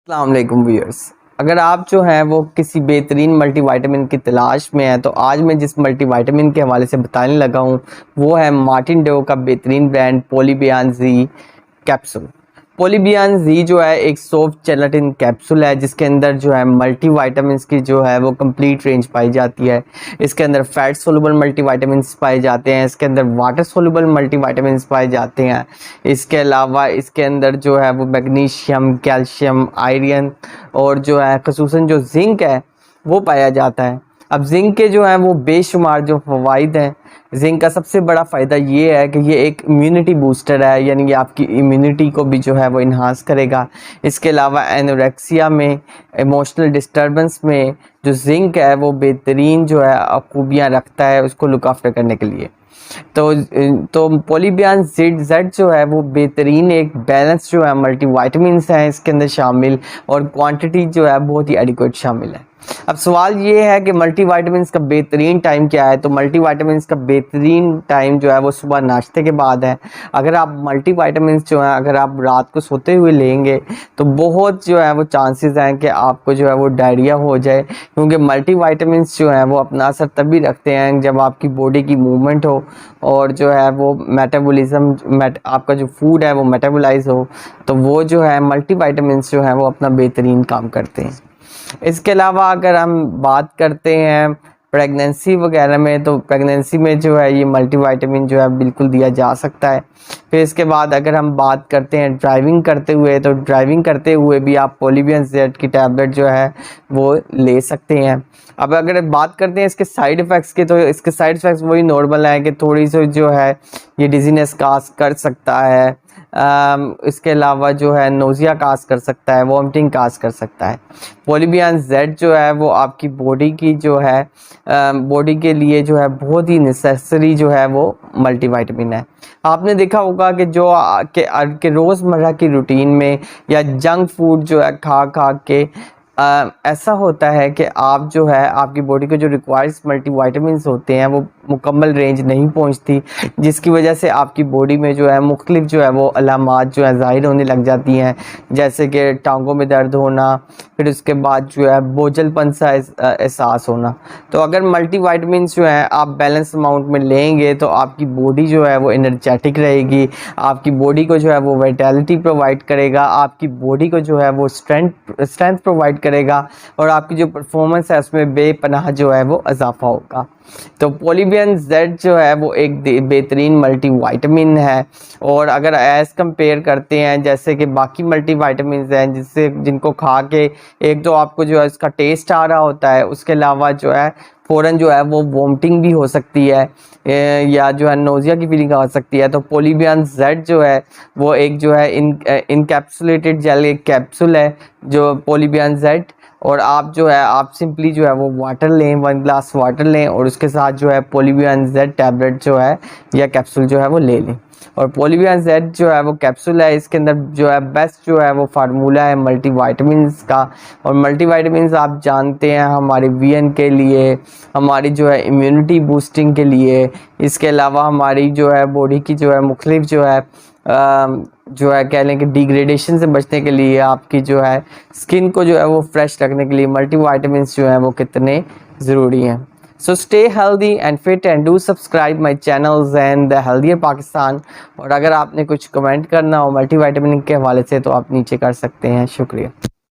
अस्सलाम वालेकुम व्यूअर्स। अगर आप जो हैं वो किसी बेहतरीन मल्टीविटामिन की तलाश में हैं तो आज मैं जिस मल्टीविटामिन के हवाले से बताने लगा हूँ वो है मार्टिन डो का बेहतरीन ब्रांड पॉलीबियान जी कैप्सूल। पॉलीबियान जी जो है एक सॉफ्ट जेलेटिन कैप्सूल है जिसके अंदर जो है मल्टीविटामिन्स की जो है वो कंप्लीट रेंज पाई जाती है। इसके अंदर फैट सोलुबल मल्टीविटामिन्स पाए जाते हैं, इसके अंदर वाटर सोलुबल मल्टीविटामिन्स पाए जाते हैं। इसके अलावा इसके अंदर जो है वो मैग्नीशियम, कैल्शियम, आयरन और जो है खसूसन जो जिंक है वो पाया जाता है। अब जिंक के जो है वो बेशुमार जो फ़वाइद हैं। जिंक का सबसे बड़ा फ़ायदा ये है कि ये एक इम्यूनिटी बूस्टर है, यानी कि आपकी इम्यूनिटी को भी जो है वो इन्हांस करेगा। इसके अलावा एनोरेक्सिया में, इमोशनल डिस्टर्बेंस में जो जिंक है वो बेहतरीन जो है खूबियाँ रखता है उसको लुक आफ्टर करने के लिए। तो पॉलीबियान जेड जो है वो बेहतरीन एक बैलेंस जो है मल्टीविटामिन्स हैं इसके अंदर शामिल, और क्वांटिटी जो है बहुत ही एडिक्वेट शामिल है। अब सवाल ये है कि मल्टीविटामिन्स का बेहतरीन टाइम क्या है। तो मल्टीविटामिन्स का बेहतरीन टाइम जो है वो सुबह नाश्ते के बाद है। अगर आप मल्टीविटामिन्स जो है अगर आप रात को सोते हुए लेंगे तो बहुत जो है वो चांसेस हैं कि आपको जो है वो डायरिया हो जाए, क्योंकि मल्टीविटामिन्स जो है वो अपना असर तभी रखते हैं जब आपकी बॉडी की मूवमेंट हो और जो है वो मेटाबॉलिज्म आपका जो फूड है वो मेटाबोलाइज हो, तो वो जो है मल्टीविटामिन्स जो है वो अपना बेहतरीन काम करते हैं। इसके अलावा अगर हम बात करते हैं प्रेगनेंसी वगैरह में, तो प्रेगनेंसी में जो है ये मल्टीविटामिन जो है बिल्कुल दिया जा सकता है। फिर इसके बाद अगर हम बात करते हैं ड्राइविंग करते हुए, तो ड्राइविंग करते हुए भी आप पॉलीबियान जेड की टैबलेट जो है वो ले सकते हैं। अब अगर बात करते हैं इसके साइड इफ़ेक्ट्स के, तो इसके साइड इफ़ेक्ट्स वही नॉर्मल है कि थोड़ी सी जो है ये डिजीनेस काज कर सकता है। इसके अलावा जो है नोज़िया काज कर सकता है, वॉमिटिंग काज कर सकता है। पॉलीबियान जेड जो है वो आपकी बॉडी की जो है बॉडी के लिए जो है बहुत ही नेसेसरी जो है वो मल्टीविटामिन है। आपने देखा होगा कि जो के रोज़मर्रा की रूटीन में या जंक फूड जो है खा खा के ऐसा होता है कि आप जो है आपकी बॉडी को जो रिक्वायर्स मल्टीविटामिन्स होते हैं वो मुकम्मल रेंज नहीं पहुंचती, जिसकी वजह से आपकी बॉडी में जो है मुख्तलिफ जो है वो अलामात जो है ज़ाहिर होने लग जाती हैं, जैसे कि टांगों में दर्द होना, फिर उसके बाद जो है बोझलपन सा एहसास होना। तो अगर मल्टीविटामिन्स जो है आप बैलेंस अमाउंट में लेंगे तो आपकी बॉडी जो है वो एनर्जेटिक रहेगी, आपकी बॉडी को जो है वो वाइटैलिटी प्रोवाइड करेगा, आपकी बॉडी को जो है वो स्ट्रेंथ प्रोवाइड करेगा, और आपकी जो परफॉर्मेंस है उसमें बेपनाह जो है वो इजाफा होगा। तो पॉलीबियान जेड जो है वो एक बेहतरीन मल्टीविटामिन है, और अगर एज़ कंपेयर करते हैं जैसे कि बाकी मल्टीविटामिन्स हैं जिनको खा के एक तो आपको जो है इसका टेस्ट आ रहा होता है, उसके अलावा जो है फ़ौरन जो है वो वोमिटिंग भी हो सकती है या जो है नोज़िया की फीलिंग आ सकती है। तो पॉलीबियान जेड जो है वो एक जो है इनकैप्सुलेटेड जेल एक कैप्सूल है जो पॉलीबियान जेड, और आप जो है आप सिंपली जो है वो वाटर लें, 1 ग्लास वाटर लें और उसके साथ जो है पॉलीबियान जेड टैबलेट जो है या कैप्सूल जो है वो ले लें। और पॉलीबियान जेड जो है वो कैप्सूल है, इसके अंदर जो है बेस्ट जो है वो फार्मूला है मल्टीविटामिन्स का। और मल्टीविटामिन्स आप जानते हैं हमारे वीएन के लिए, हमारी जो है इम्यूनिटी बूस्टिंग के लिए, इसके अलावा हमारी जो है बॉडी की जो है मुख्तलिफ जो है कह लें कि डिग्रेडेशन से बचने के लिए, आपकी जो है स्किन को जो है वो फ्रेश रखने के लिए मल्टीविटामिन्स जो है वो कितने ज़रूरी हैं। So stay healthy and fit and do subscribe my channels and the Healthier Pakistan। और अगर आपने कुछ कमेंट करना हो मल्टीविटामिन के हवाले से तो आप नीचे कर सकते हैं। शुक्रिया।